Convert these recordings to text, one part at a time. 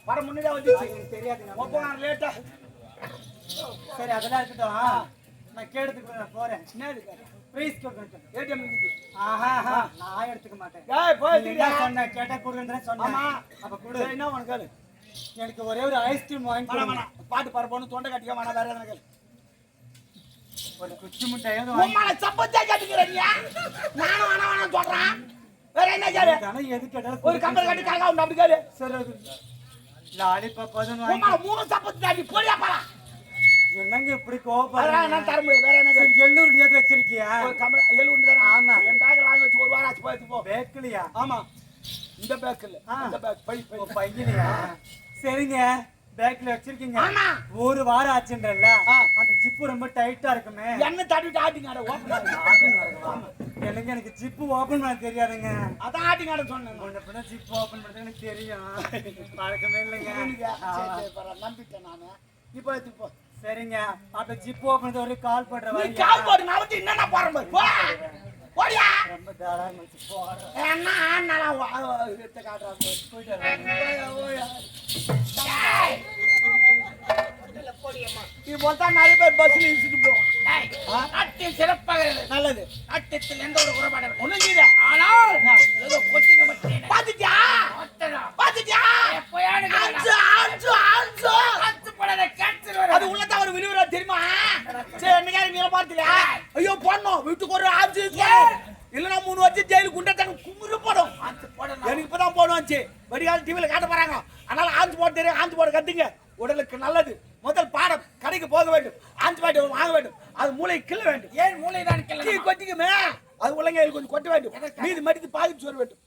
வர முன்னாடி வந்துச்சு தெரியாதுங்க. போங்க லேட்டா. சரி அதெல்லாம் இருக்கட்டும். நான் கேடுத்துக்கு போறேன். என்னது பிரைஸ் கேட்கணும். ஏடிஎம் இருக்கு. ஆஹா நான் எடுத்துக்க மாட்டேன். ஏய் போய் என்ன சொன்ன கேட்டா கொடுங்கன்னு சொன்னேன். ஆமா அப்ப கொடு. என்ன உனக்கு கேளு. எனக்கு ஒரே ஒரு ஐஸ்கிரீம் வாங்கி வேணாம் கொடு. வேணாம் பாட்டு பரப்பணும் தொண்டை கட்டிக்க வேணாம் வேற எதுனா கேளு. ஒரு குச்சி முட்டையாவது வாங்கி உம்மால சப்பத்தே கட்டிக்கிறீங்க. நானும் வேணாம் சொல்றேன். வேற என்ன கேளு. தானே எது கேட்டாலும் ஒரு கம்பல் கட்டி காக்கா உண்டு அப்படி கேளு. சரி லாலிபாப் அதுன்னு வாங்கி உம்மால 3 சப்பத்து தாண்டி போடியா பாடா. என்னங்க இப்படி வேற கோவப்படுறீங்க? என்ன தர முடியும் வேற என்ன கேளு. எள்ளூர் நேத்து வச்சிருக்கியா? ஒரு கம்பல் எள்ளு உண்டு தானே. ஆமா. என் பேக்ல வாங்கி வச்சு ஒரு வாரம் ஆச்சு போய் போ. பேக்கலியா? ஆமா இந்த பேக் இல்ல இந்த பேக் பை பை. பையனியா? சரிங்க பேக்ல வச்சிருக்கீங்க. ஆமா ஒரு வாரம் ஆச்சுன்றல்ல. ஆ. அந்த ஜிப்பு ரொம்ப டைட்டா இருக்குமே. என்ன தட்டிட்டு ஆட்டிங்க அட ஓபன் எனக்கு எனக்கு ஜிப்பு ஓபன் பண்ண தெரியாதுங்க. அதான் ஆட்டிங்க சொன்னேன். முன்ன பின்ன ஜிப்பு ஓபன் பண்றது எனக்கு தெரியும். பழக்கமே இல்லைங்க. சரி பரவாயில்ல நம்பிட்டேன் நானு. இப்போ எடுத்து போ. சரிங்க அப்ப ஜிப்பு ஓபன் பண்ணது ஒரு கால் பண்ற நீ வரைக்கும் கால் போடு நான் வந்து என்னென்ன போறேன் பாரு. போ போடியா. ரொம்ப தாராளமா வச்சு போறேன். என்ன ஆனால எடுத்து காட்றாங்க. போயிட்டு வரேன். ஓயா நீ போட்டா நிறைய பேர் பஸ்ல இழுத்துட்டு போவான். நாட்டியம் சிறப்பாக நல்லது. நாட்டியத்தில் எந்த ஒரு குறைபாடும் ஒண்ணும் இல்ல. ஆனால் ஏதோ கொட்டிக்க மாட்டேன். பாத்துட்டியா பாத்துட்டியா ஆஞ்சு ஆஞ்சு ஆஞ்சு அது உள்ளதா ஒரு விழுவுறா தெரியுமா? சரி என்னைக்காரு நீங்க பார்த்தீங்க? ஐயோ போடணும் வீட்டுக்கு ஒரு ஆஞ்சு இல்லைன்னா 3 வருஷம் ஜெயிலுக்கு குண்டத்தாங்க குமுறு போடும். எனக்கு இப்பதான் போடுவாச்சு வடிகால டிவியில காட்ட போறாங்க. அதனால ஆஞ்சு போட தெரியும் ஆஞ்சு போட கத்துங்க உடலுக்கு நல்லது. முதல் பாடம் கடைக்கு போக வேண்டும் ஆஞ்சு பாட்டு வாங்க வேண்டும் அது மூளை கிள்ள வேண்டும். ஏன் மூளை தான் கீ கொட்டிக்குமே அது உள்ளங்கையில் கொஞ்சம் கொட்ட வேண்டும் மீது மடித்து பாதிப்பு சொல்ல வேண்டும்.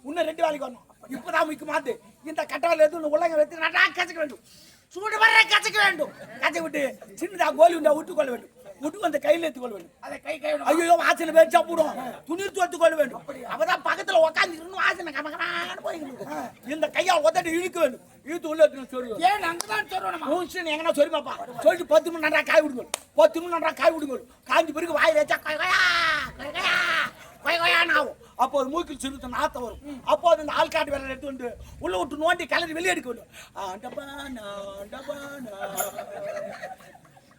இன்னும் 2 வேலைக்கு வரணும். இப்பதான் முக்கிய மாத்து இந்த கட்டவால எதுவும் உள்ளங்கை வைத்து நல்லா கசக்க வேண்டும். சூடு வர கசக்க வேண்டும். கசை விட்டு சின்னதா கோலி உண்டா விட்டு கொள்ள வேண்டும். விட்டு அந்த கையில எடுத்துக்கொள்ள வேண்டும். அதை கை கை ஐயோ வாசனை வேச்சா போடும் துணிர் தோத்து கொள்ள வேண்டும். அப்பதான் பக்கத்துல உட்காந்து வாசனை கமகமான்னு போயிருக்கு. இந்த கையால் உதட்டு இழுக்க வேண்டும். இழுத்து உள்ள சொல்லி ஏன் அங்கதான் சொல்லணுமா? மூச்சு எங்கன்னா சொல்லிப்பாப்பா சொல்லிட்டு 10 நிமிஷம் நன்றா காய் விடுங்க 10 நிமிஷம் நன்றா காய் விடுங்க காஞ்சி பிறகு வாய் வச்சா கொய்யான்னு ஆகும். அப்போ ஒரு மூக்கில் சிறுத்த நாத்த வரும். அப்போ அந்த ஆள்காட்டு வேலை எடுத்து வந்து உள்ள விட்டு நோண்டி கலரி வெளியே எடுக்க வேண்டும்.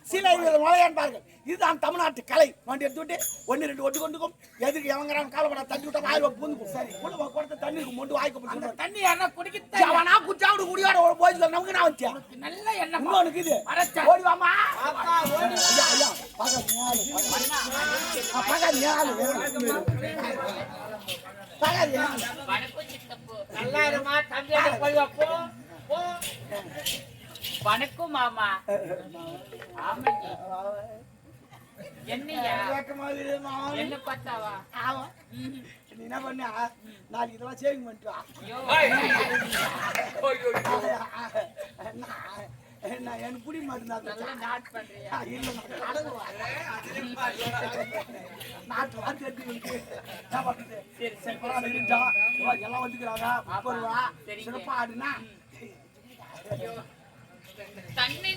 சில நுழையான் பாருங்கள் இதுதான் தமிழ்நாட்டு கலை. நோண்டி எடுத்து விட்டு 1 2 ஒட்டு கொண்டுக்கும் எதுக்கு எவங்கிறான் காலப்பட தட்டி விட்டா வாயில பூந்துக்கும். சரி உள்ள கொடுத்த தண்ணி மொண்டு வாய்க்கு தண்ணி யாரா குடிக்க அவனா குச்சாவிட குடியாட போய் நமக்கு நான் வச்சேன் நல்ல எண்ணம் உனக்கு இது ஓடி வாமா நல்லா இருமா தம்பியோட போய் போ போ. வணக்கம் மாமா. என்னையா என்ன பார்த்தாவா? நீ என்ன பண்ண நாளைக்கு இதெல்லாம் சேவிங் பண்ணிட்டு நான் எனக்கு புடி மாட்டேன். நாட் பண்றியா? இல்ல நாட்டு வார்த்தை எல்லாம் வந்துக்கிறாங்க. சிறப்பா ஆடுனா தண்ணி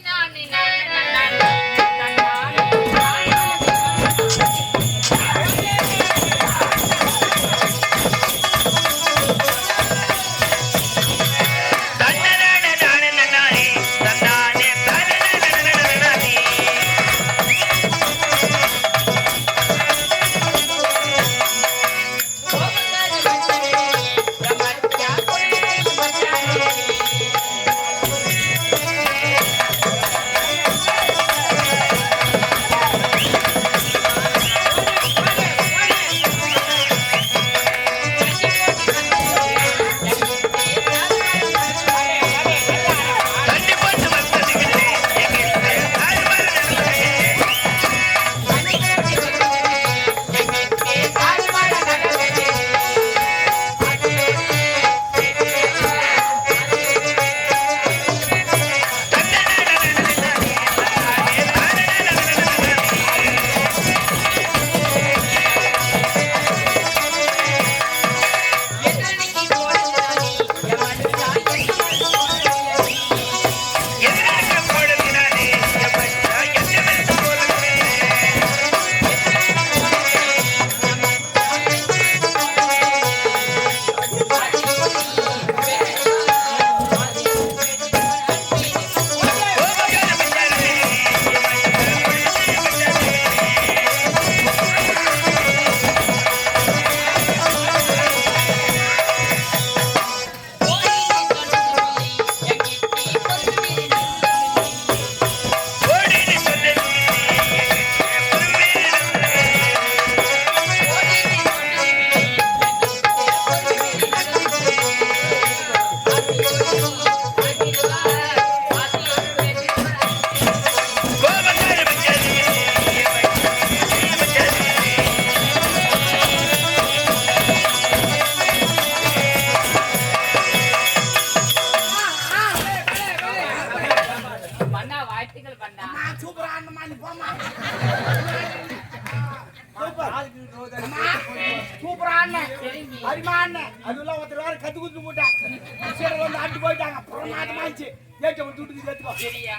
மாட்டமாச்சு ஏட்ட விட்டு ஏத்துக்கோ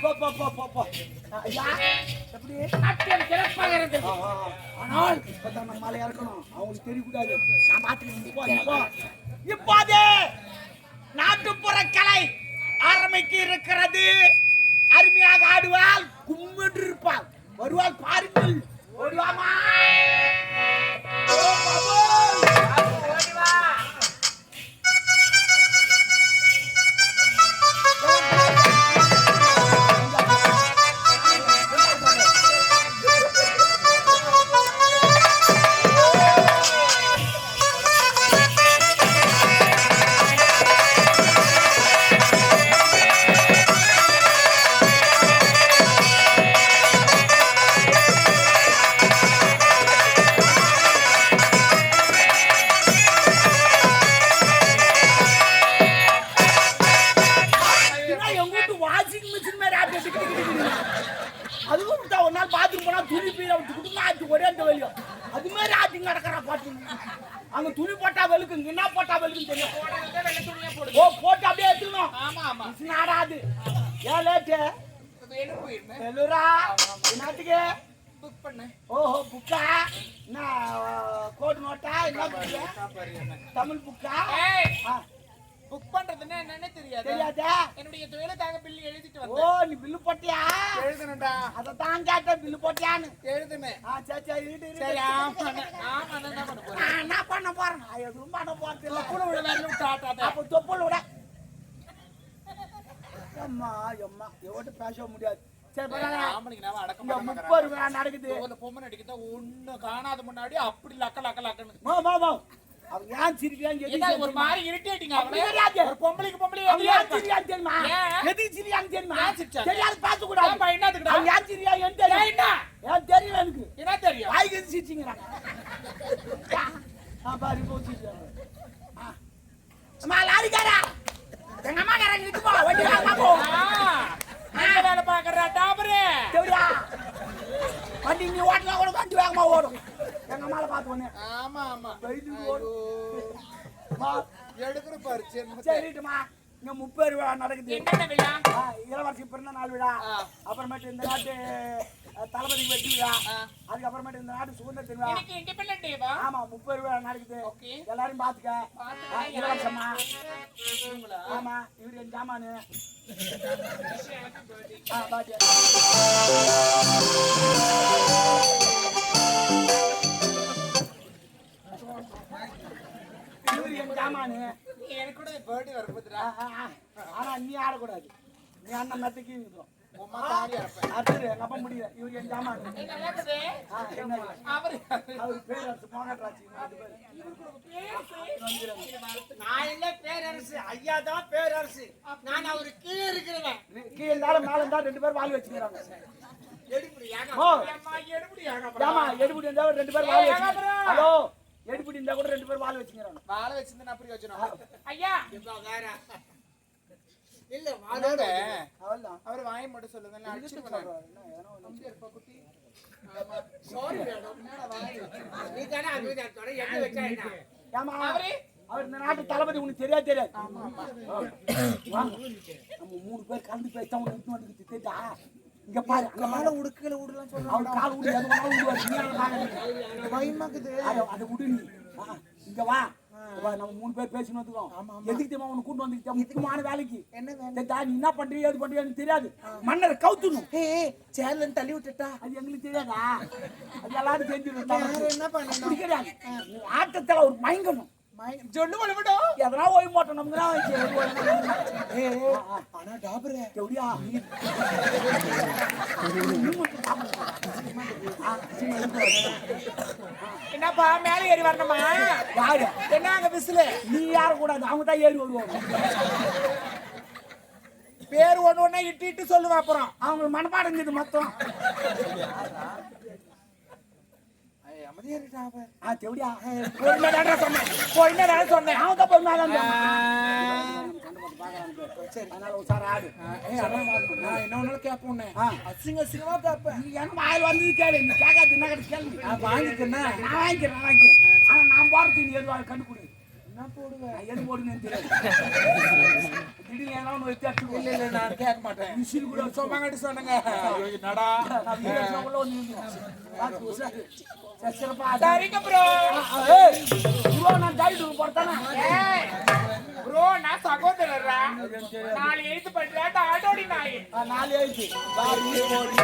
போ போ போ போ போ ஐயா எப்படி நாட்டியம் சிறப்பாக இருந்தது. ஆனால் இப்பதான் நம்ம மேல இறக்கணும் அவங்களுக்கு தெரியக்கூடாது நான் பாத்துக்கிறேன் போ இப்போதே நாட்டுப்புற கலை ஆரம்பிக்க இருக்கிறது அருமையாக ஆடுவாள் கும்பிட்டு இருப்பாள் வருவாள் பாருங்கள் ஓடுவாமா அங்க துணி போட்டா வெளுக்கு என்ன போட்டா வெளுக்குன்னு தெரியும். ஓ போட்டு அப்படியே எடுத்துக்கணும். ஆமா ஆமா நாடாது ஏன் லேட்டு வெளுரா நாட்டுக்கு புக் பண்ணு. ஓஹோ புக்கா என்ன கோட் நோட்டா என்ன புக்கு தமிழ் புக்கா புக் பண்றதுன்னா என்னன்னு தெரியாது. தெரியாதா? என்னுடைய தொழிலுக்காக பில் எழுதிட்டு ஓ வந்தேன். நீ பில்லு போட்டியா? எழுதுனடா. அத தான் கேட்டேன் பில்லு போட்டியான்னு. எழுதுனே. சரி சரி இரு சரி ஆமா ஆமா என்ன பண்ண போறேன்? நான் என்ன பண்ண போறேன்? எதுவும் பண்ண போறது இல்ல. தொப்புள் விட வரணும் டாடா. அப்ப தொப்புள் விட. அம்மா அம்மா எவட்ட பேச முடியாது. சரி பரவாயில்லை. ஆம்பளைக்கு நாம அடக்க இந்த மாட்டோம். 30 ரூபாய் நடக்குது. ஒரு பொம்மை நடிக்கிறதா ஒண்ணு காணாத முன்னாடி அப்படி லக்க லக்க லக்கன்னு. வா அவன் ஏன் சிரிக்கிறான்னு என்ன ஒரு மாதிரி இரிட்டேட்டிங் ஆகுது. ஒரு பொம்பளைக்கு பொம்பளை அவன் ஏன் சிரிக்கிறான்னு தெரியுமா? எதுக்கு சிரிக்கிறான்னு தெரியுமா? தெரியாது பார்த்து கூட ஏன் என்னதுக்குடா? அவன் ஏன் சிரிக்கிறான்னு தெரியும். என்ன? ஏன் தெரியும் எனக்கு. என்ன தெரியும்? வாய்க்கு சிரிச்சிங்கறாங்க. பாரு போ சிரிச்சாங்க. அம்மா லாரிக்காரா. எங்க அம்மா காரங்க இட்டு போ. வண்டி வாங்க போ. என்ன வேலை பாக்குறா டாபரே? தேவடா. வண்டி நீ ஓட்டல கூட வண்டி வாங்கமா ஓடும். எங்க அம்மால பாத்து வந்தேன். ஆமா ஆமா. வெயிட் ஓடு. மா எடுக்குற பாரு சரிட்டுமா. இங்க 30 விழா நடக்குது. என்ன விழா? இளவரசி பிறந்த நாள் விழா. அப்புறமேட்டு இந்த நாட்டு தளபதி வெற்றி விழா. அதுக்கப்புறமேட்டு இந்த நாட்டு சுதந்திர விழா. இன்னைக்கு இண்டிபெண்டன்ட் டேவா? ஆமா 30 விழா நடக்குது. எல்லாரும் பாத்துக்க. இளவரசம்மா. ஆமா இவரு என் ஜாமானு. பாத்து. இவரு என் ஜாமானு. எனக்கு கூட பர்த்டே வரப்போதுடா. ஆனா நீ ஆடக்கூடாது. நீ அண்ணன் மெத்தக்கு இருக்கும். உம்மா தாடி அரப்ப. அடுத்து நம்ப முடியல. இவரு என் ஜாமான். என்ன நடக்குது? அவர் பேரரசு மோகன்ராஜ். நான் இல்ல பேரரசு. ஐயா தான் பேரரசு. நான் அவரு கீழே இருக்கிறவன். கீழே இருந்தாலும் மேல இருந்தா 2 பேர் வால் வச்சுக்கிறாங்க. எடுபடியாக. ஓ அம்மா எடுபடியாக. ஆமா எடுபடி இருந்தா 2 பேர் வால் வச்சுக்கிறாங்க. ஹலோ எடுபடி இருந்தா கூட 2 பேர் வால் வச்சுக்கிறாங்க. வாள வச்சிருந்தா அப்படி வச்சணும். ஐயா இப்ப வேற இல்ல வாளோட அவள்தான் அவர் வாயை மட்டும் சொல்லுங்க நான் அடிச்சிடுவேன். குட்டி சாரி மேடம் நீ தான அபிதாத்தோட என்ன வெச்சா என்ன ஏமா அவர் இந்த நாட்டு தளபதி உனக்கு தெரியாது. ஆமா ஆமா நம்ம 3 பேர் கலந்து பேசா உனக்கு வந்து தெரியுதா? இங்க பாரு கால உடுக்கல உடலாம் சொல்றாங்க. அவர் கால் உடு எது வேணாலும் உடுவாரு. பயமாக்குது. அத உடு நீ. இங்க வா. நம்ம 3 பேர் பேசினோம் வந்துறோம். எதுக்கு தெரியுமா உன்னை கூட்டி வந்து முக்கியமான வேலைக்கு. என்ன வேலை? நீ என்ன பண்றீங்க ஏது பண்றீங்க எனக்கு தெரியாது. மன்னரை கவுத்துணும். சேர்ல தள்ளி விட்டுட்டா அது எங்களுக்கு தெரியாதா? அது எல்லாரும் தெரிஞ்சிடும். என்ன பண்ண கிடையாது. ஆட்டத்துல ஒரு மயங்கணும். சொல்லு வளவிடும் எதனா ஓய் மாட்டோம் நம்ம ஆனா டாபரே எப்படியா என்னப்பா மேல ஏறி வரணுமா? யாரு என்ன அங்க விசில? நீ யார கூடாது அவங்க தான் ஏறி வருவாங்க. பேர் ஒண்ணு ஒண்ணா இட்டு சொல்லுவா அப்புறம் அவங்க மனப்பாடம் இருக்குது மொத்தம். சொன்னேன் அதனால உசார ஆடு. நான் என்ன கேப்பேன் அசிங்க அசிங்கமா கேப்பேன். நீ என்ன வாயில் வந்து கேளு. நீ கேட்காது என்ன கேள்வி வாங்கிக்கிறேன். நான் வாங்கிக்கிறேன். ஆனா நான் போறது நீ எதுவாக கண்டுபிடி. என்ன போடுவேன் எது போடுன்னு தெரியாது. திடீர்னு ஏதாவது ஒண்ணு வச்சு அடிச்சு இல்ல இல்ல நான் கேட்க மாட்டேன் விசில் கூட சும்மா கட்டி சொன்னங்க நடா நான் வீடியோ உள்ள வந்து நின்றேன். பார்த்து உஷாரு. சரி, சிறப்பா ஆடு. சரிங்க ப்ரோ ஏய், bro, நான் கைடு போறதானே ப்ரோ நான் சகோதரரா 4 எழுத்து பண்றாட்ட ஆட்டோடி நாய் 4 ஆயிடுச்சு பாரு ஓடி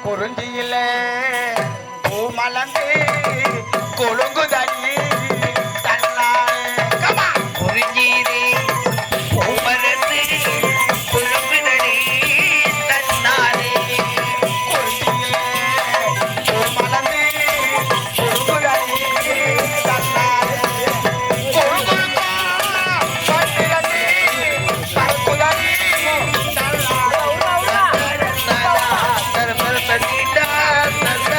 குறிஞ்சியில பூ மலர்ந்து கொழுங்குதடி தன்னாலே கமா குறிஞ்சியிலே பூ மலர்ந்து கொழுங்குதடி தன்னாலே குறிஞ்சியிலே பூ மலர்ந்து கொழுங்குதடி தன்னாலே கொழுங்குதா பட்டிரடி பருக்குதடி தன்னாலே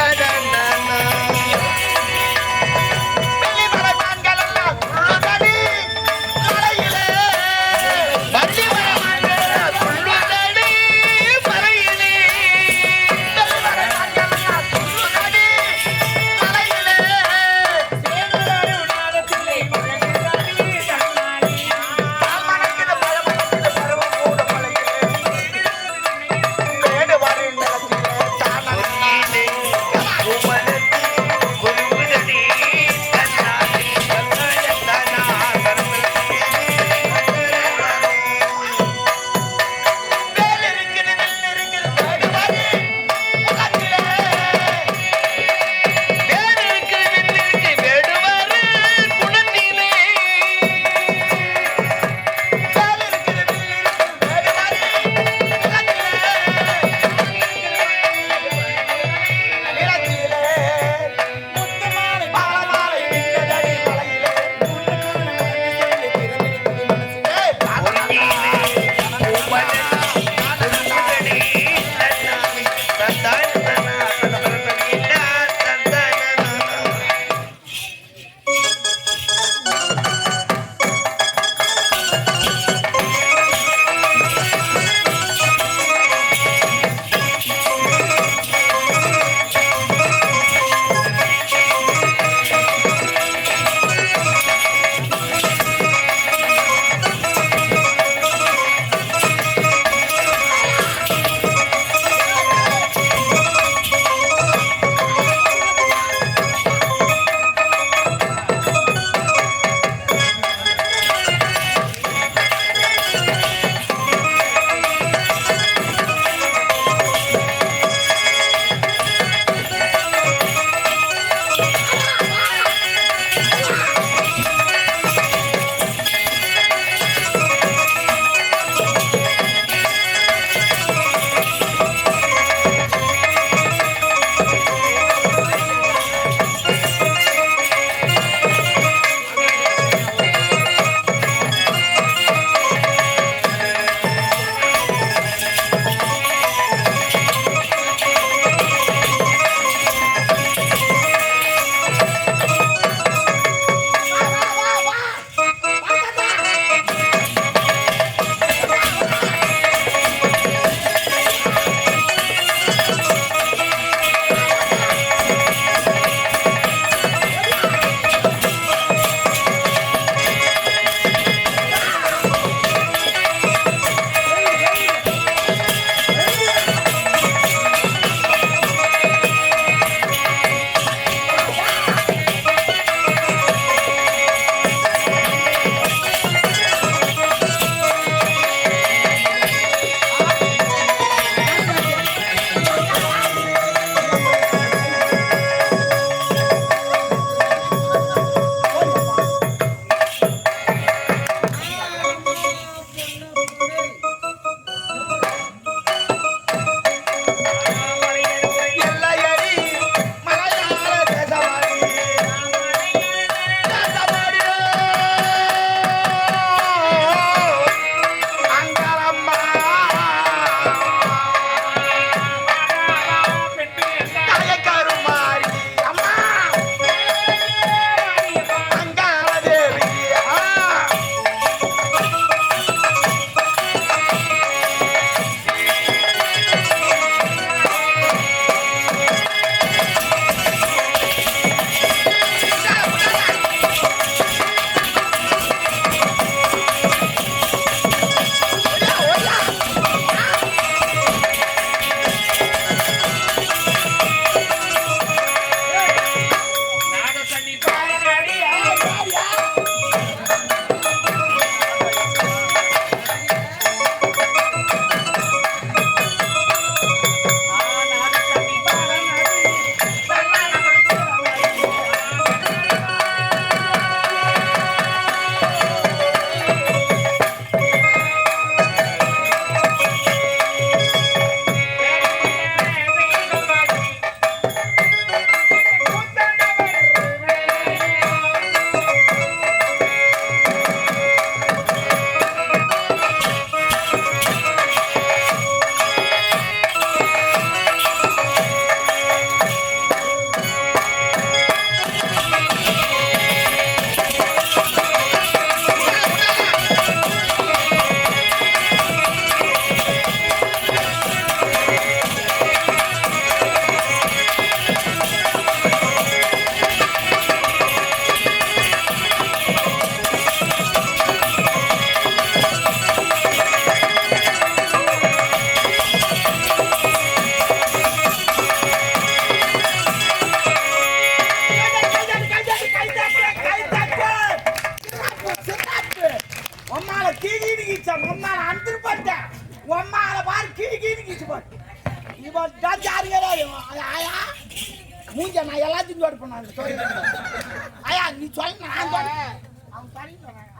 இப்போ தான் யாருங்கிறாரு ஆயா மூஞ்ச நான் எல்லாத்தையும் ஜோடி பண்ணாங்க ஆயா நீ சொல்ல நான்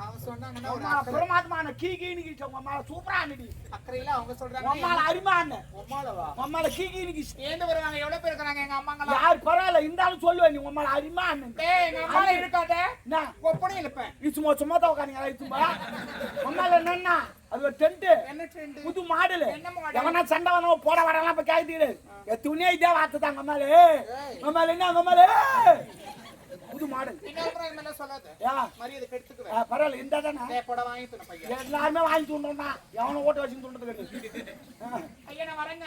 அவன் சொன்னாங்கன்னா ஒரு பிரமாதமான கீன்னு உங்க மேல சூப்பரா அன்னைக்கு அக்கறையில அவங்க சொல்றாங்க உம்மால அருமான்னு உம்மாலவா உம்மால கீன்னு ஏந்து வருவாங்க எவ்வளவு பேர் இருக்காங்க எங்க அம்மாங்களா யார் பரவாயில்ல இருந்தாலும் சொல்லுவேன் நீ உம்மால அருமான்னு டேய் எங்க அம்மால இருக்காதே என்ன ஒப்பனை இல்லப்ப சும்மா சும்மா தான் உட்காந்துங்க இச்சுமா உம்மால என்னன்னா அது ஒரு டென்ட் என்ன ட்ரெண்ட் புது மாடல் என்ன model? எவனா சண்டை வந்தவ போட வரலாம் இப்ப கேக்குது துணியே இதே வார்த்தை தான் உம்மால உம்மால என்ன உம்மால புது மாடல் இன்னொரு மேல சொல்லாத யா மரியாதை கெடுத்துக்குவேன் பரவாயில்ல இந்த தானே டேய் போட வாங்கி துன பையன் எல்லாருமே வாங்கி தூண்டா எவனை ஓட்ட வச்சு தூண்டது கிடையாது ஐயா நான் வரேங்க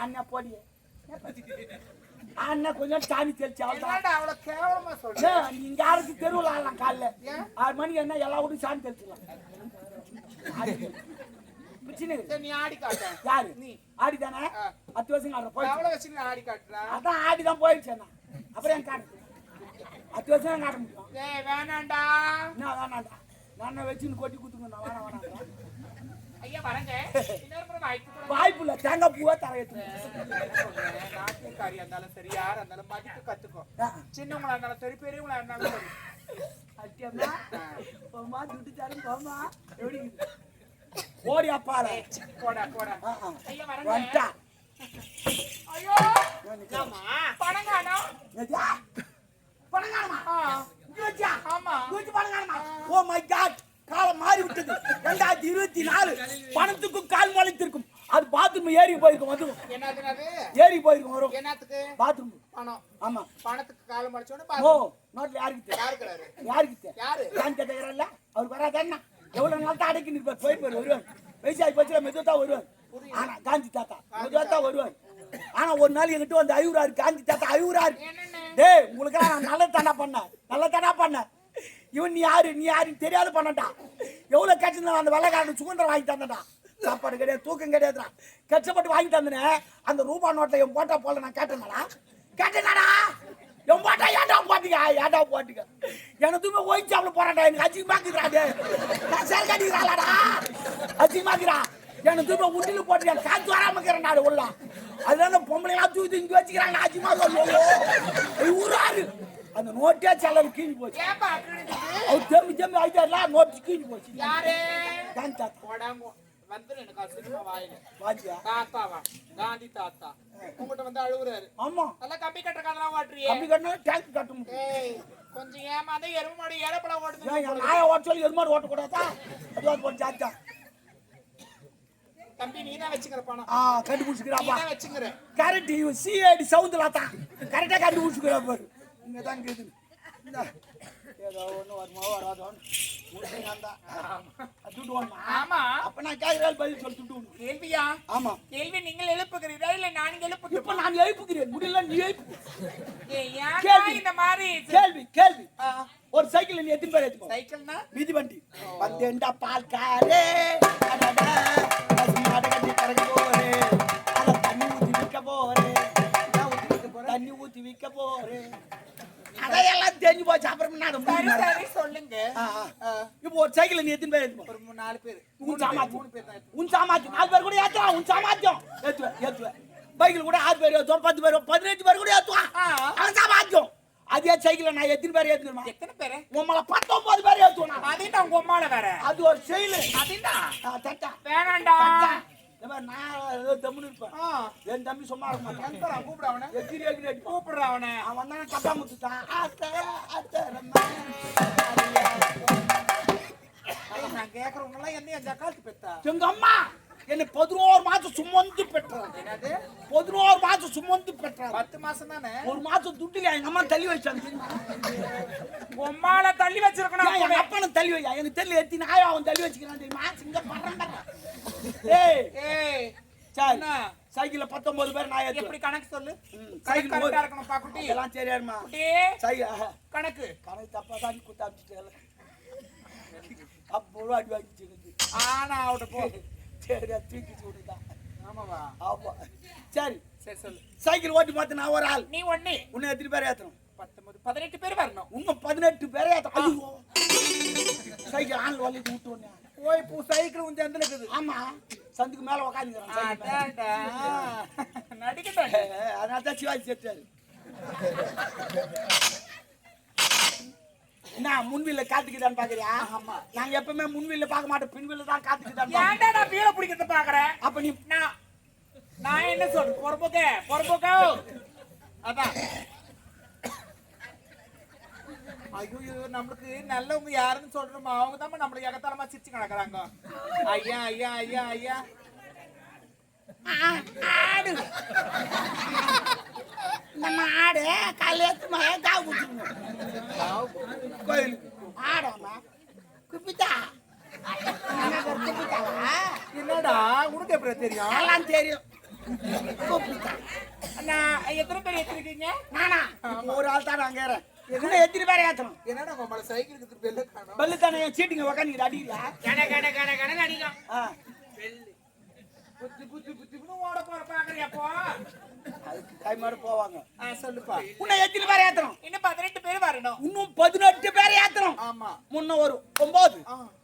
அண்ணா போடிய அண்ணா கொஞ்சம் சாணி தெளிச்சு என்னடா அவ்வளவு கேவலமா சொல்ற நீங்க யாருக்கு தெருவில் ஆடலாம் காலைல ஏன்? 6 மணிக்கு என்ன எல்லா வீடும் சாணி தெளிச்சுக்கலாம் பிரச்சனை இல்லை. சரி நீ ஆடி காட்ட யாரு நீ ஆடிதானே 10 வருஷம் ஆடுற போய் எவ்வளவு வச்சு நீ ஆடி காட்டுறா அதான் ஆடிதான் போயிடுச்சு அண்ணா அப்புறம் என் காட்டு 10 வருஷம் காட்ட முடியும் டேய் வேணாம்டா என்ன வேணாண்டா நான் வச்சுன்னு கொட்டி குத்துங்க நான் வேணாம் ஐயா வரேங்க இன்னொரு முறை வாய்ப்பு இல்லை தேங்காய் பூவா தர ஏற்று நாட்டுக்காரியா இருந்தாலும் சரி யாரா இருந்தாலும் மதிக்க கத்துக்கோ சின்னவங்களா இருந்தாலும் சரி பெரியவங்களா இருந்தாலும் சரி அட்டியம்மா போமா துட்டு தரும் போமா எப்படி ஓடி அப்பால போடா போடா ஐயா வரேங்க வந்துட்டா ஐயோ ஆமா பணங்கானோ எதா பணங்கானமா இங்க வச்சா ஆமா தூக்கி பணங்கானமா ஓ மை காட் காலம் மாறி விட்டது 2024 பணத்துக்கும் கால் முளைத்திருக்கும் அது பாத்ரூம் ஏறி போயிருக்கும் வந்து என்னது ஏறி போயிருக்கும் வரும் என்னத்துக்கு பாத்ரூம் பணம் ஆமா பணத்துக்கு காலம் மடிச்சோட ஓ நோட்ல யாருக்கு யாருக்குறாரு யாருக்கு யாரு நான் கேட்கறல்ல அவர் வராதேன்னா எவ்வளவு நாள் தான் அடக்கி நிற்பார் போய் வருவார் வயசாகி போச்சுல மெதுவா வருவார் ஆனா காந்தி தாத்தா மெதுவா தான் வருவார் ஆனா ஒரு நாள் என்கிட்ட வந்து அழுகுறாரு காந்தி தாத்தா அழுகுறாரு டேய் உங்களுக்கு நான் நல்ல தானா பண்ணேன் இவன் நீ யாருன்னு தெரியாது பண்ணட்டா எவ்வளவு கஷ்டம் அந்த வெள்ளைக்காரன் சுதந்திரம் வாங்கி தந்தடா சாப்பாடு கிடையாது தூக்கம் கிடையாதுடா கஷ்டப்பட்டு வாங்கி தந்தனே அந்த ரூபா நோட்டை என் போட்டா போல நான் கேட்டேனாடா என் போட்டா ஏன்டா போட்டுக்க எனக்குமே ஒயின் சாப்பிட போறான்டா எனக்கு அஜிமாக்குறாடே நான் சேல் கட்டிக்கிறாளாடா அஜிமாக்குறா எனக்கு உண்டில போட்டு காத்து வராம இருக்கிறேன் உள்ள அதனால பொம்பளைலாம் தூக்கி இங்க வச்சுக்கிறாங்க அஜிமாக ஊராரு அந்த நோட்டே செலவு கீழ் போச்சு அவர் தேம்பி ஆயிட்டார்ல நோட்டு கீழ் போச்சு யாரு காந்தி தாத்தா போடாம வந்து எனக்கு சினிமா வாயில வாத்தியா தாத்தாவா காந்தி தாத்தா உங்ககிட்ட வந்து அழுகுறாரு ஆமா நல்லா கம்பி கட்டுற கதெல்லாம் ஓட்டுறியே கம்பி கட்டினா டேங்க் கட்ட முடியும் ஏய் கொஞ்சம் ஏமாந்த எருமை மாடு ஏழப்பழம் ஓட்டுது என் நாயை ஓட்ட சொல்லி எருமாடு ஓட்டக்கூடாதா அதுவாது போட்டு ஜாத்தா தம்பி நீ தான் வச்சுக்கிற பணம் கண்டுபிடிச்சிக்கிறாப்பா நீ தான் வச்சுக்கிற கரெக்ட் இவன் சிஐடி சவுந்துலாத்தான் கரெக்டா கண்டுபிடிச்சிக்கிறா பாரு இங்க தான் கேக்குது ஏதோ ஒண்ணு வருமா வராதோன்னு ஆமா அப்ப நான் கேக்குறாள் பதில் சொல்லி துட்டு கேள்வியா ஆமா கேள்வி நீங்கள் எழுப்புகிறீரா இல்ல நான் எழுப்பு இப்ப நான் எழுப்புகிறேன் முடியல நீ எழுப்பு ஏன் இந்த மாதிரி கேள்வி ஒரு சைக்கிள் நீ எத்தனை பேர் ஏத்துக்கோ சைக்கிள்னா மிதி வண்டி வந்தேன்டா பால் காரே கட்டி கறக்க போறே தண்ணி ஊத்தி விற்க போறேன் அதையெல்லாம் தெரிஞ்சு போச்சு அப்புறம் சரி சொல்லுங்க இப்போ ஒரு சைக்கிள் நீ எத்தனை பேர் ஏத்துக்கோ ஒரு 4 பேர் உன் சாமாத்தி 3 பேர் தான் உன் சாமாத்தி 4 பேர் கூட ஏத்துவான் உன் சாமாத்தியம் ஏத்துவேன் பைக்கில் கூட 6 பேர் ஏத்துவோம் 10 பேர் 15 பேர் கூட ஏத்துவான் அவன் சாமாத்தியம் அதே சைக்கிள் நான் எத்தனை பேர் ஏத்துக்கணுமா எத்தனை பேர் உம்மள 19 பேர் ஏத்துவான் அதேதான் உங்க அம்மால வேற அது ஒரு செயல் அதேதான் தட்டா வேணாண்டா நான் தம்முன்னு இருப்பேன் என் தம்பி சும்மா இருக்க மாட்டான் கூப்பிட அவனை எதிரி கூப்பிடுற அவனை அவன் தான் கட்டா முத்துட்டான் நான் கேக்குறவங்க எல்லாம் என்ன ஜக்காத்து பெத்தா எங்க அம்மா என்னை 11 மாசம் சுமந்து பெற்றான் என்னது 11 மாசம் சுமந்து பெற்றான் 10 மாசம் தானே ஒரு மாசம் துட்டுல எங்க அம்மா தள்ளி வச்சாங்க உம்மால தள்ளி வச்சிருக்கணும் எங்க அப்பனை தள்ளி வையா எனக்கு தெரியல எத்தி நாயா அவன் தள்ளி வச்சுக்கிறான் தெரியுமா சிங்க பண்றேன் ஏய் சரி சைக்கிள்ல 19 பேர் நான் எப்படி கணக்கு சொல்லு சைக்கிள் கரெக்டா இருக்கணும் பாக்குட்டி எல்லாம் சரியாருமா சைக்கிள் கணக்கு தப்பா தான் குத்தாச்சிட்டேன் அப்போ அடி வாங்கிச்சு ஆனா அவட்ட போ சரி தூக்கி விடுதா ஆமாவா ஆமா சரி சரி சொல்லு சைக்கிள் ஓட்டி பார்த்து நான் ஒரு ஆள் நீ ஒண்ணு உன்னை எத்தனை பேர் ஏத்தணும் 18 பேர் வரணும் உங்க 18 பேர் ஏத்தணும் சைக்கிள் ஆள் வலிக்கு விட்டு ஓய் பூ சைக்கிள் உன் எந்த இருக்குது ஆமா சந்துக்கு மேல உட்காந்துக்கிறான் அதனால தான் சிவாஜி செத்தாரு. என்ன முன்வில்ல காத்துக்குதான்னு பாக்குறியா? ஆமா, நாங்க எப்பவுமே முன்வில்ல பார்க்க மாட்டோம், பின்வில்ல தான் காத்துக்குதான். ஏன்டா நான் வீர பிடிக்கிறத பாக்குறேன்? அப்ப நீ நான் என்ன சொல்றேன்? பொறப்போக்க அதான். ஐயோ, நம்மளுக்கு நல்லவங்க யாருன்னு சொல்றோமா அவங்க தான் நம்மளுக்கு எகத்தாலமா சிரிச்சு கிடக்குறாங்க. ஐயா ஐயா ஐயா ஐயா ஆடு நம்ம ஆடு காலையத்து மகன் காவு குடிச்சிருந்தோம் கோயிலுக்கு. ஆடாமா குப்பிட்டா குப்பிட்டாவா? என்னடா உனக்கு எப்படி தெரியும்? எல்லாம் தெரியும். குப்பிட்டா நான் எத்தனை பேர் ஏத்திருக்கீங்க? நானா ஒரு ஆள் தான் அங்க இன்னும் எத்தனை பேரை ஏத்தணும்? என்னடா உங்களை சைக்கிளுக்கு பெல்லு காணோம்? பல்லு தானே சீட்டுங்க உக்காந்து அடிக்கிறா. கட அடிக்கும். புத்தி புத்தி புத்தின்னு ஓட போற பாக்குறியாப்போ? அதுக்கு டைமோட போவாங்க. சொல்லுப்பா. இன்னும் எத்தனை பேரை ஏத்தணும்? இன்னும் 18 பேர் வரணும். இன்னும் 18 பேரை ஏத்தணும். ஆமா, முன்ன ஒரு 9,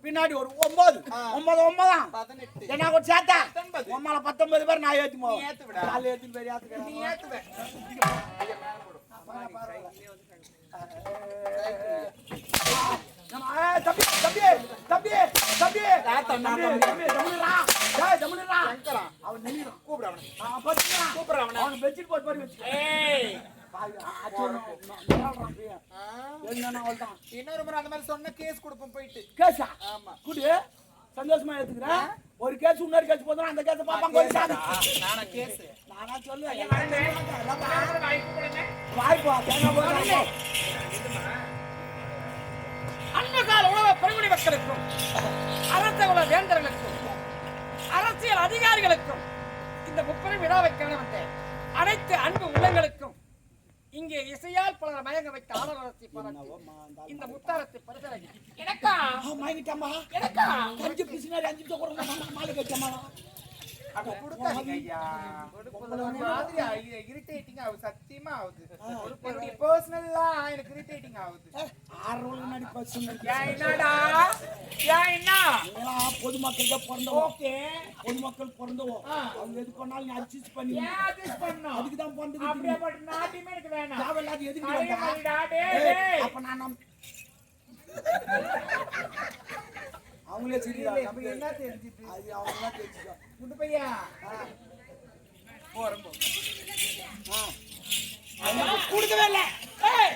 பின்னாடி ஒரு 9, 9 18 என்ன கூட சேர்த்தா 19. உம்மால 19 பேர் நான் ஏத்தி நீ ஏத்து விடா. காலையில எத்தனை பேர் ஏத்துக்கிறேன்? நீ ஏத்துவே. தம்பி தம்பி தம்பி தம்பி அவன் நினைக்கிறான். கூப்பிடு அவனை. கூப்பிடுறான் அவனை. அவனை பெட்ஷீட் போட்டு போய் வச்சு ஏய், என்னன்னா அவள்தான் இன்னொரு முறை அந்த மாதிரி சொன்ன கேஸ் கொடுப்போம் போயிட்டு. கேஸா? ஆமா, குடு சந்தோஷமா எடுத்துக்கிறேன். ஒரு கேஸ் இன்னொரு கேஸ் போதும், அந்த கேஸை பாப்பாங்க. ஒரு சாமி நானா கேஸ்? நானா சொல்லுவேன். வாய்ப்பு வாய்ப்பா தேங்க போறாங்க. அன்னகால உலக பெருங்குடி மக்களுக்கும் அரச உலக வேந்தர்களுக்கும் அரசியல் அதிகாரிகளுக்கும் இந்த முப்பெரும் விழாவை காண வந்த அனைத்து அன்பு உள்ளங்களுக்கும் இங்கே இசையால் பலர் மயங்க வைத்த ஆடவரத்தை பாராட்டி இந்த முத்தாரத்தை பரிசலகி எனக்கா வாங்கிட்டமா எனக்கா 5 பிசினாரி 5 நிமிஷம் கூட மாலை கட்டமா அட கொடுக்காதீங்க ஐயா. ஒரு மாதிரி இரிட்டேட்டிங் ஆகுது, சத்தியமா ஆகுது. என்னுடைய பர்சனலா எனக்கு இரிட்டேட்டிங் ஆகுது. 6 ரோல் நடி பசங்க. ஏன் என்னடா? ஏன் என்ன? பொதுமக்களுக்கு பிறந்தோம். ஓகே, பொதுமக்கள் பிறந்தோம். அவங்க எது பண்ணாலும் நீ அட்ஜஸ்ட் பண்ணி ஏன் அட்ஜஸ்ட் பண்ணனும்? அதுக்கு தான் பிறந்தது. அப்படியே பட் நாட்டிமே எனக்கு வேணாம். தேவையில்லாத எதுக்கு அதே வந்தா? மாதிரிடா, டேய். அப்ப நான் அவங்களே சரியா நம்ம என்ன தெரிஞ்சிட்டு? அது அவங்க தான் தெரிஞ்சுக்கோ. குண்டு பையா போறோம். கொடுக்கவே இல்லை. ஏய்,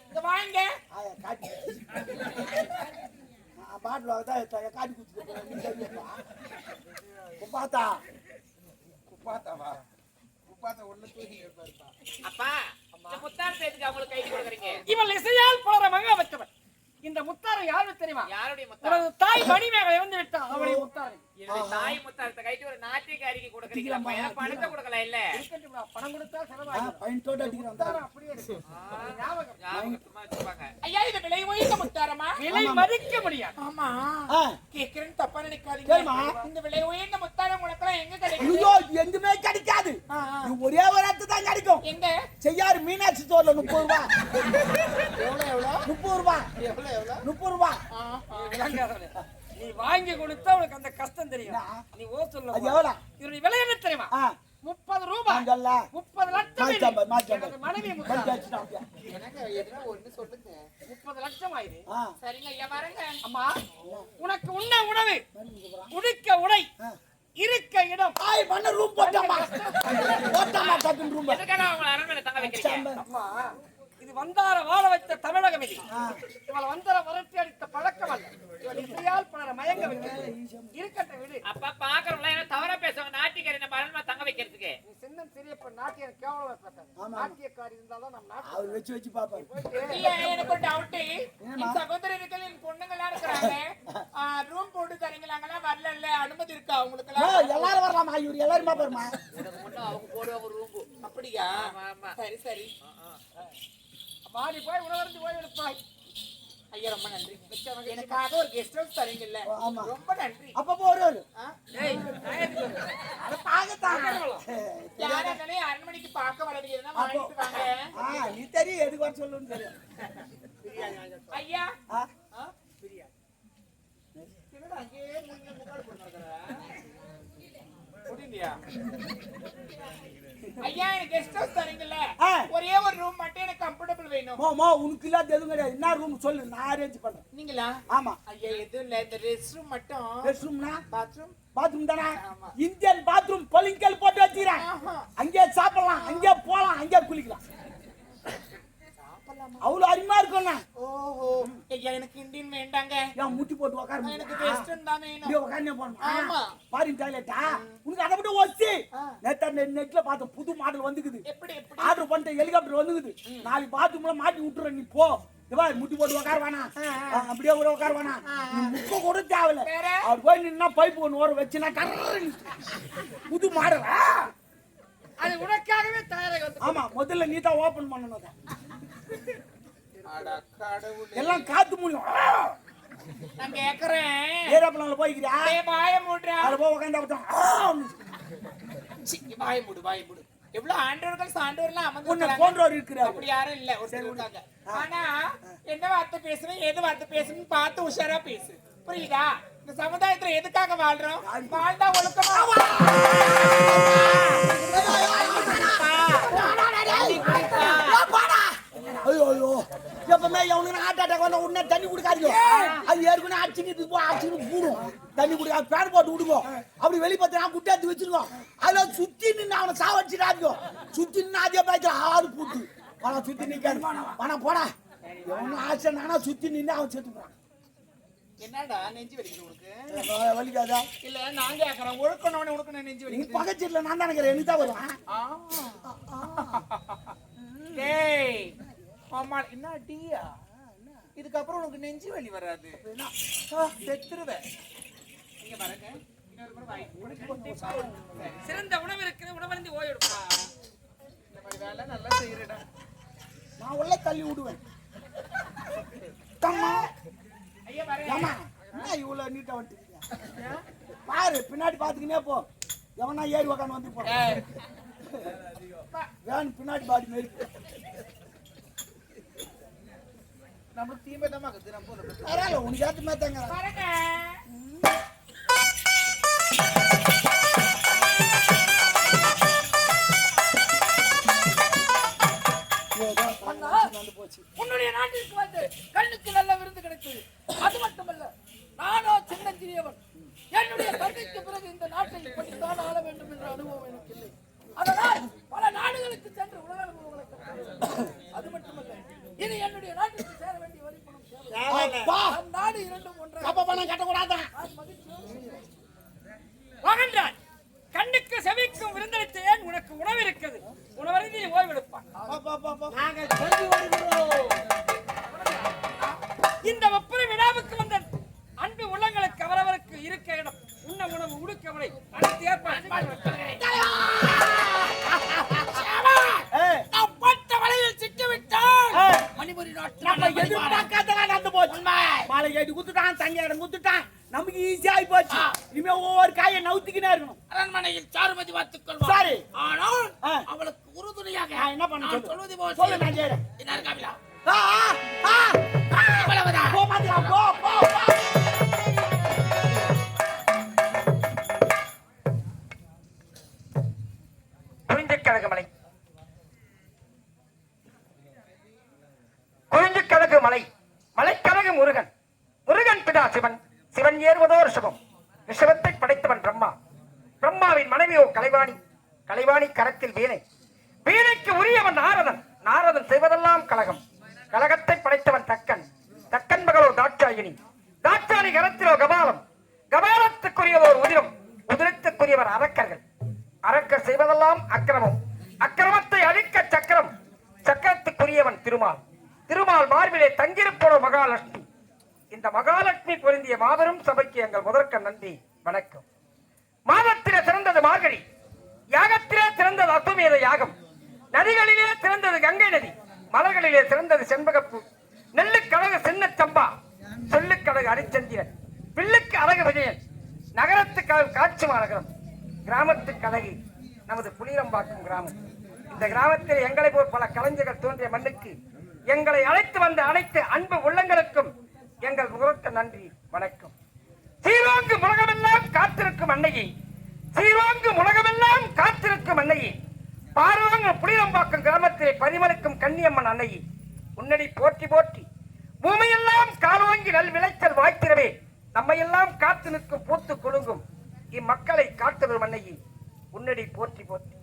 இங்க வாங்க. காட்டி பாட்டில் தான் காட்டி குடிச்சுட்டு பார்த்தா குப்பாத்தாவா? குப்பாத்தா ஒண்ணு தூக்கி இருப்பாருப்பா. அப்பா இந்த முத்தாரத்தை எதுக்கு அவங்களுக்கு கை கொடுக்குறீங்க? இவள் இசையால் பலர மங்க வைத்தவன் இந்த முத்தாரம் யாருன்னு தெரியுமா? யாருடைய முத்தாரம்? உனது தாய் மணிமேக இறந்து விட்டான். அவளுடைய முத்தாரம் என்னுடைய தாய் முத்தாரத்தை கைட்டு ஒரு நாட்டியக்காரிக்கு கொடுக்குறீங்களா? எனக்கு பணத்தை கொடுக்கல இல்ல. இருக்கட்டும்டா, பணம் கொடுத்தா செலவாகும். பையன்தோடு அடிக்கிறான். முத்தாரம் அப்படியே இருக்கு. ஞாபகம். ஞாபகமா வச்சுப்பாங்க. ஐயா, இது விலை உயர்ந்த முத்தாரமா? விலை மதிக்க முடியாது. ஆமா, கேக்குறேன்னு தப்பா நினைக்காதீங்க. சரிம்மா. இந்த விலை உயர்ந்த முத்தாரம் உனக்கெல்லாம் எங்க கிடைக்கும்? ஐயோ எதுவுமே கிடைக்காது. இது ஒரே ஒரு இடத்து தான் கிடைக்கும். எங்க? செய்யாறு மீனாட்சி ஸ்டோர்ல 30 ரூபாய். எவ்வளவு 30 ரூபாய். எவ்வளவு 30 ரூபாய். விளங்காதவனே. நீ வாங்கி கொடுத்தா உனக்கு அந்த கஷ்டம் தெரியும். நீ ஓ சொல்ல அது எவ்வளவு? இதனுடைய விலை என்ன தெரியுமா? 30 ரூபாய். அங்கல்ல 30 லட்சம் இது. மாச்சம்பது எனது மனைவி முத்தாரம். எனக்கு எதுனா ஒண்ணு சொல்லுங்க. 30 லட்சம் ஆயிரு. சரிங்க ஐயா, வரேங்க. அம்மா, உனக்கு உண்ண உணவு, உடுக்க உடை, இருக்க இடம். ஆய் பண்ண ரூம் போட்டாமா. போட்டாமா கட்டின் ரூம். எதுக்காக அவங்களை அரண்மனை தங்க வைக்கிறீங்க? அம்மா, இது வந்தார வாழ வைத்த தமிழகம் இது. இவள் வந்தார வரட்டி அடித்த பழக்கம் அல்ல. இவள் இசையால் பலர மயங்க வைக்கிறது. இருக்கட்டும் விடு. அப்பா பாக்குறவங்கள என்ன தவறா பேசுவாங்க? நாட்டியக்காரி நம்ம அரண்மனை தங்க வைக்கிறதுக்கு. நீ சின்னம் சிறியப்ப நாட்டிய கேவலமா பேசாத. நாட்டியக்காரி இருந்தாலும் நம்ம நாட்டு அவர் வச்சு பாப்பாரு. இல்ல, எனக்கு ஒரு டவுட். என் சகோதரர்கள் என் பொண்ணுங்களா இருக்கிறாங்க. ரூம் போட்டு தரீங்களாங்களா? வரல, அனுமதி இருக்கா உங்களுக்கு? எல்லாரும் வரலாமா? இவரு எல்லாரும் பாப்பாருமா? அவங்க போடுவாங்க ரூம்பு. அப்படியா? ஆமா. சரி சரி. மாறி போய் உணவருந்து போய் எடுப்பாய். ஐயா, ரொம்ப நன்றி. எனக்காக ஒரு கெஸ்ட் ஹவுஸ் தரீங்கல்ல, ஆமா. ரொம்ப நன்றி. அப்பப்போ வருவாரு. ஏய், நான் எதுக்கு வரேன்? அதை பார்க்கத்தான். யாராலே அரண்மனைக்கு பார்க்க வரீங்கன்னா வாங்கிட்டு வாங்க. நீ தெரியும் எதுக்கு வர சொல்லுன்னு தெரியும். ஐயா, ஆ? என்னடா அங்கேயே முன்னாடி போட்டுருக்கற? முடியலையா? ஐயா எனக்கு கெஸ்ட் ஹவுஸ் தரீங்கல்ல ஆ. ஒரே ஒரு ரூம் மட்டும் எனக்கு கம்ஃபர்டபுள் வேணும். மோ உனக்கு இல்லாத எதுவும் கிடையாது. என்ன ரூம் சொல்லு, நான் அரேஞ்ச் பண்றேன். நீங்களா? ஆமா. ஐயா எதுவும் இல்ல, இந்த ரெஸ்ட் ரூம் மட்டும். ரெஸ்ட் ரூம்னா பாத்ரூம். பாத்ரூம் தானே? ஆமா. இந்தியன் பாத்ரூம் பொலிங்கல் போட்டு வச்சிரேன். ஆஹா. அங்கே சாப்பிடலாம், அங்கே போலாம், அங்கே குளிக்கலாம். அவ்வளவு அருமையா இருக்கும். ஓஹோ ஐயா எனக்கு இந்தியன் வேண்டாங்க. ஏன் முட்டி போட்டு உட்கார எனக்கு வெஸ்டர்ன் தான் வேணும். அப்படியே உட்கார்ந்தே போகணுமா? ஆமா. ஃபாரின் டாய்லெட்டா? உனக்கு அதை மட்டும் வச்சு நெட்ல பார்த்த புது மாடல் வந்துக்குது. எப்படி எப்படி? ஆர்டர் பண்ணிட்ட ஹெலிகாப்டர் வந்துக்குது. நாளைக்கு பாத்ரூம்ல மாட்டி விட்டுற நீ போ. இவா முட்டி போட்டு உட்கார வேணாம், அப்படியே கூட உட்கார வேணாம், நீ முக்க கூட தேவையில்ல. வேற? அவர் போய் நின்னா பைப் ஒன்று ஓர வச்சுனா புது மாடல். அது உனக்காகவே தயாராக வந்து ஆமா, முதல்ல நீ தான் ஓபன் பண்ணணும் அதை. அட கடவுளே. எல்லாம் காத்து முடியும். நான் கேக்குறேன். ஏரோப்ளான்ல போய்க்கிறியா? ஏய் வாயை மூடுடா. அதுல போய் உட்கார்ந்து அப்பதான் சி வாயை மூடு வாயை மூடு. எவ்வளவு ஆண்டவர்கள் சான்றோர்லாம் உன்னை அமர்ந்திருக்காங்க. போன்றவர் இருக்கிறார். அப்படி யாரும் இல்ல, ஒருத்தர் இருக்காங்க. ஆனா என்ன வார்த்தை பேசுறேன், எது வார்த்தை பேசணும்னு பார்த்து உஷாரா பேசு. புரியுதா? இந்த சமுதாயத்துல எதுக்காக வாழ்றோம்? வாழ்ந்தா ஒழுக்கமா ஐயோ ஐயோ, எப்பவுமே எவனுக்கு ஹார்ட் அட்டாக் வந்தா உடனே தண்ணி குடிக்காதீங்க. அது ஏற்கனவே அடிச்சுக்கிட்டு போ, அடிச்சுக்கிட்டு கூடும். தண்ணி குடிக்காது, பேன் போட்டு விடுங்க. அப்படி வெளியே பார்த்து குட்டியாத்தி வச்சிருக்கோம். அதில் சுத்தி நின்று அவனை சாவடிச்சுடாதீங்க. சுத்தி நின்று அதே பாய்ச்சல் ஆறு பூட்டு பணம் சுத்தி நிற்காது. பணம் போடா, எவனும் ஆசை நானா சுத்தி நின்று அவன் செத்து போறான். என்னடா நெஞ்சு வலிக்குது உனக்கு? வலிக்காதா? இல்ல நான் கேக்குறேன், ஒழுக்கணும்னு உனக்கு நான் நெஞ்சு நீ வலிக்குது. பக்கச்சீட்டில் நான் தான் நினைக்கிறேன், எனக்கு தான் வரும். டேய் ஆமா, என்ன டீயா? இதுக்கப்புறம் உனக்கு நெஞ்சு வலி வராது, செத்துருவேன். இங்க பாருங்க, இன்னொரு முறை வாங்கி கொடுங்க. சிறந்த உணவு இருக்குது, உணவருந்து ஓய்வெடுப்பா. இந்த மாதிரி வேலை நல்லா செய்யறடா. நான் உள்ள தள்ளி விடுவேன். தம்மா ஐயா பாருங்க. ஏமா என்ன இவ்வளோ நீட்டாக வந்துருக்கீங்க? பாரு பின்னாடி பார்த்துக்கினே போ. எவனா ஏறி உக்காந்து வந்து போ. வேன் பின்னாடி பாடி மாரி. நம்ம தீமை தான் இருக்குது. நம்ம பரவாயில்ல, உனக்கு ஏற்ற மாதிரி தாங்க. பாருங்க. உன்னுடைய நாட்டிற்கு வந்து கண்ணுக்கு நல்ல விருந்து கிடைத்தது. அது மட்டுமல்ல, நானோ சின்னஞ்சிறியவன். என்னுடைய தந்தைக்கு பிறகு இந்த நாட்டை இப்படித்தான் ஆள வேண்டும் என்ற அனுபவம் எனக்கு இல்லை. அதனால் பல நாடுகளுக்கு சென்று உலக அனுபவங்களை கற்றேன். அது மட்டுமல்ல, இனி என்னுடைய நாட்டுக்கு சேர வேண்டிய வரிப்பணம் நம் நாடு இரண்டும் ஒன்றாக அப்ப பணம் கட்டக்கூடாதா? மகன்றான், கண்ணுக்கு செவிக்கும் விருந்தளித்தேன். உனக்கு உணவு இருக்கிறது, உணவருந்தி நீ ஓய்வெடுப்பான். இந்த ஒப்புரை விழாவுக்கு வந்த அன்பு உள்ளங்களுக்கு அவரவருக்கு இருக்க இடம், உண்ண உணவு, உடுக்க உடை அனைத்து ஏற்பாடு. நாம் பட்ட வலையில் சிக்கிவிட்டால் மணிபுரி நாட்டில் நம்ம எதிர்பார்க்காததான் நடந்து போச்சு. மாலை கேட்டு குத்துட்டான், தங்க இடம் குத்துட்டான், நமக்கு ஈஸியா ஆகி போச்சு. இனிமே ஒவ்வொரு காயை நவுத்திக்கினே இருக்கணும். அரண்மனையில் சாருமதி பார்த்துக் கொள்வார். சரி, ஆனால் அவளுக்கு உறுதுணையாக நான் என்ன பண்ண நான் சொல்வது போல் சொல்லு, நான் செய்றேன். என்ன இருக்காவிலா? இவ்வளவுதான். போ பாத்தியா, போ போ போ. குறிஞ்சிக்கழகு மலை, குறிஞ்சிக்கழகு மலை, மலைக்கழகு முருகன், முருகன் பிதா சிவன், சிவன் ஏறுவதோ ரிஷபம், ரிஷபத்தை படைத்தவன் பிரம்மா, பிரம்மாவின் மனைவியோ கலைவாணி, கலைவாணி கரத்தில் வீணை, வீணைக்கு உரியவன் நாரதன், நாரதன் செய்வதெல்லாம் கலகம், கலகத்தை படைத்தவன் தக்கன், தக்கன் மகளோ தாட்சாயினி, தாட்சாயணி கரத்திலோ கபாலம், கபாலத்துக்குரியதோர் உதிரம், உதிரத்துக்குரியவர் அரக்கர்கள், அரக்கர் செய்வதெல்லாம் அக்கிரமம், அக்கிரமத்தை அழிக்க சக்கரம், சக்கரத்துக்குரியவன் திருமால், திருமால் மார்பிலே தங்கியிருப்போட மகாலட்சுமி. இந்த மகாலட்சுமி பொருந்திய மாபெரும் சபைக்கு எங்கள் முதற்க நன்றி வணக்கம். மாதத்திலே சிறந்தது மார்கழி, யாகத்திலே சிறந்தது அசுமேத யாகம், நதிகளிலே சிறந்தது கங்கை நதி, மலர்களிலே சிறந்தது செண்பகப்பூ, நெல்லுக்கழகு சின்ன சம்பா, சொல்லுக்கழகு அரிச்சந்திரன், பில்லுக்கு அழகு விஜயன், நகரத்துக்கு காட்சி மாநகரம், கிராமத்துக்கு அழகு நமது புளியம்பாக்கம் கிராமம். இந்த கிராமத்தில் எங்களை போல் பல கலைஞர்கள் தோன்றிய மண்ணுக்கு எங்களை அழைத்து வந்த அனைத்து அன்பு உள்ளங்களுக்கும் எங்கள் முகத்த நன்றி வணக்கம். சீரோங்கு உலகமெல்லாம் காத்திருக்கும் அன்னையே, சீரோங்கு உலகமெல்லாம் காத்திருக்கும் அன்னையே, பார்வங்க புளியம்பாக்கம் கிராமத்திலே பரிமளிக்கும் கன்னியம்மன் அன்னையை உன்னடி போற்றி போற்றி பூமியெல்லாம் காலோங்கி நல் விளைச்சல் வாய்த்திரவே நம்மையெல்லாம் காத்து நிற்கும் பூத்து குலுங்கும் இம்மக்களை காத்து வரும் அன்னையை உன்னடி போற்றி போற்றி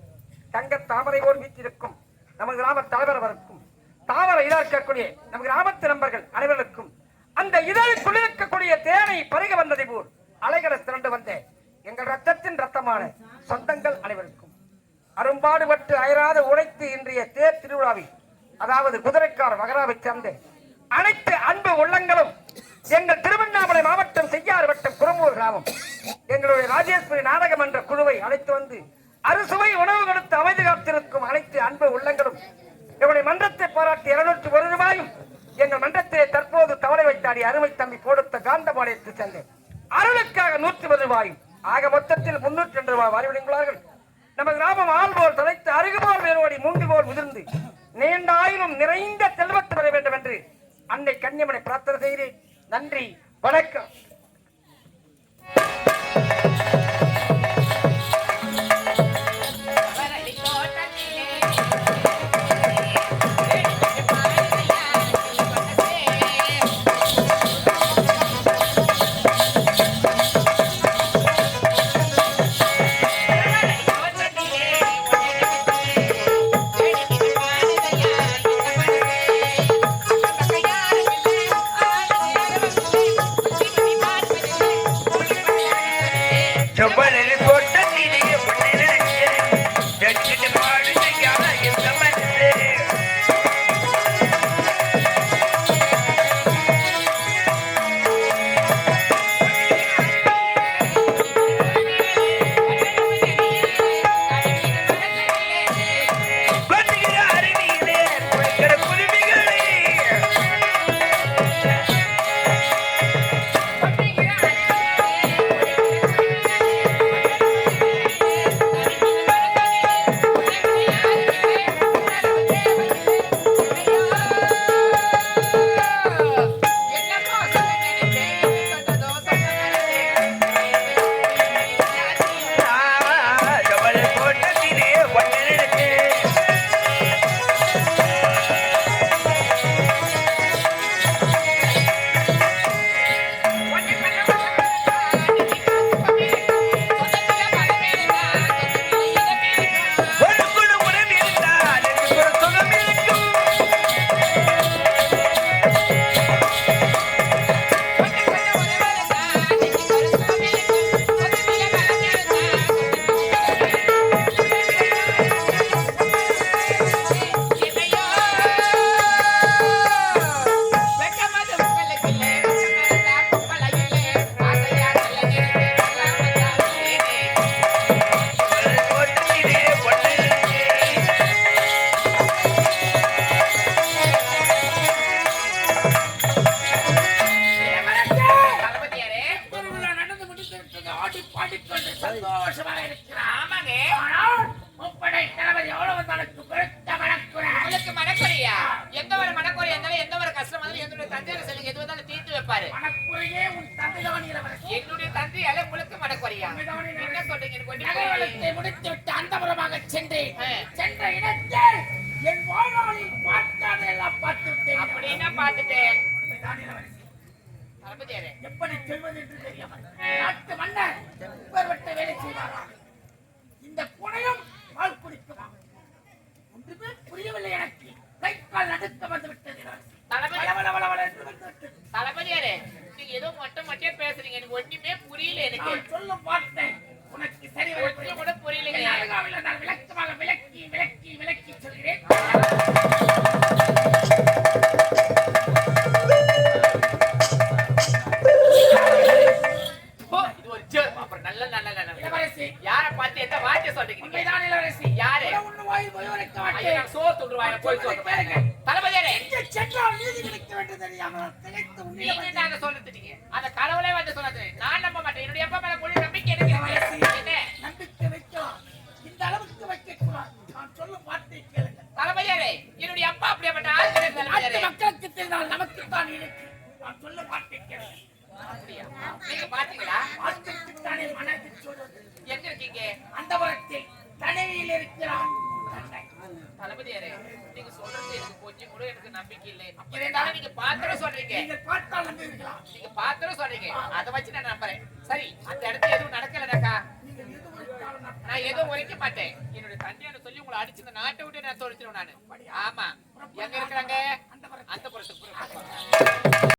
தங்க தாமரை போல் வீட்டிருக்கும் நமது கிராம தலைவர் அவருக்கும் தாவர இதழ் இருக்கக்கூடிய நம் கிராமத்து நண்பர்கள் அனைவருக்கும் அந்த இதழுக்குள் இருக்கக்கூடிய தேனை பருக வந்ததை போல் அலைகளை திரண்டு வந்த எங்கள் ரத்தத்தின் ரத்தமான சொந்தங்கள் அனைவருக்கும் அரும்பாடுபட்டு அயராத உழைத்து இன்றைய தேர் திருவிழாவில் அதாவது குதிரைக்கார மகராவை சேர்ந்த அனைத்து அன்பு உள்ளங்களும் எங்கள் திருவண்ணாமலை மாவட்டம் செய்யாறு வட்டம் குரம்பூர் கிராமம் எங்களுடைய ராஜேஸ்வரி நாடகம் என்ற குழுவை அழைத்து வந்து அறுசுவை உணவு கொடுத்து அமைதி காத்திருக்கும் அனைத்து அன்பு உள்ளங்களும் எங்களுடைய மன்றத்தை பாராட்டி 201 ரூபாயும் எங்கள் மன்றத்திலே தற்போது தவளை வைத்தாடி அருமை தம்பி கொடுத்த காந்தபாளையத்தை சேர்ந்தேன் அருளுக்காக 110 ரூபாயும் ஆக மொத்தத்தில் 302 ரூபாய் வாரிவிடுகிறார்கள். நம்ம கிராமம் ஆள் போல் தலைத்து அருகுபோல் வேரோடி மூங்கி போல் முதிர்ந்து நீண்ட ஆயிலும் நிறைந்த செல்வத்து வர வேண்டும் என்று அன்னை கன்னியம்மனை பிரார்த்தனை செய்கிறேன். நன்றி, வணக்கம். என்னுடைய தந்தை அல்ல உங்களுக்கு மனக்குறையா என்ன சொல்றீங்க? முடித்துவிட்டு அந்தபுரமாக சென்றேன். சென்ற இடத்தில் என் வாழ்நாளில் பார்த்ததெல்லாம் பார்த்துவிட்டேன். அப்படின்னா பார்த்துட்டேன். எப்படி சொல்வது என்று தெரியாமல் நாட்டு மன்னர் பெருவட்ட வேலை செய்வாரா? இந்த புனையும் பால் குடிக்குமா? ஒன்றுமே புரியவில்லை எனக்கு. கைக்கால் நடுக்க வந்து விட்டது. தளபதியாரே, நீங்க ஏதோ மொட்டையா பேசுறீங்க. எனக்கு ஒண்ணுமே புரியல. எனக்கு சொல்லும் வார்த்தை உனக்கு சரி கூட புரியலைங்க. நான் விளக்கமாக விளக்கி விளக்கி விளக்கி சொல்கிறேன். அப்புறம் நல்ல நல்ல இளவரசி யாரை பார்த்து எந்த வார்த்தை சொல்றீங்க? இளவரசி யாரு? சோறு துண்டுவாங்க போய் சொல்றேன். தளபதியாரே, சென்றால் நீதி கிடைக்க வேண்டும் தெரியாமல் திகைத்து நீங்க நாங்க சொல்லிட்டீங்க. அந்த கடவுளே வந்து சொன்னது நான் நம்ப மாட்டேன். என்னுடைய அப்பா மேல கூட நம்பிக்கை இருக்கு. என்ன நம்பிக்கை வைக்கலாம்? இந்த அளவுக்கு வைக்க கூடாது. நான் சொல்லும் வார்த்தை கேளுங்க. தளபதியாரே, என்னுடைய அப்பா அப்படிப்பட்ட ஆள் கிடையாது. மக்களுக்கு தெரிந்தால் நமக்கு தான் இருக்கு. நான் சொல்லும் வார்த்தை கேளுங்க. அப்படியா? நீங்க பாத்தீங்களா? வார்த்தைக்கு தானே மனதில் சொல்றது. எங்க இருக்கீங்க? அந்த புறத்தில் தனியில் இருக்கிறான். தளபதியாரே, நீங்க சொல்றது எனக்கு கொஞ்சம் கூட எனக்கு நம்பிக்கை இல்லை. இருந்தாலும் நீங்க பாத்திரம் சொல்றீங்க. நீங்கள் பார்த்தால் நம்புவீர்களா? நீங்க பாத்திரம் சொல்றீங்க. அதை வச்சு நான் நம்புறேன். சரி, அந்த இடத்துல எதுவும் நடக்கலனாக்கா நீங்கள் எது உரைத்தாலும் நான் எதுவும் உரைக்க மாட்டேன். என்னுடைய தந்தையான சொல்லி உங்களை அடிச்சு இந்த நாட்டை விட்டு நான் தொலைச்சிடும் நானு. ஆமா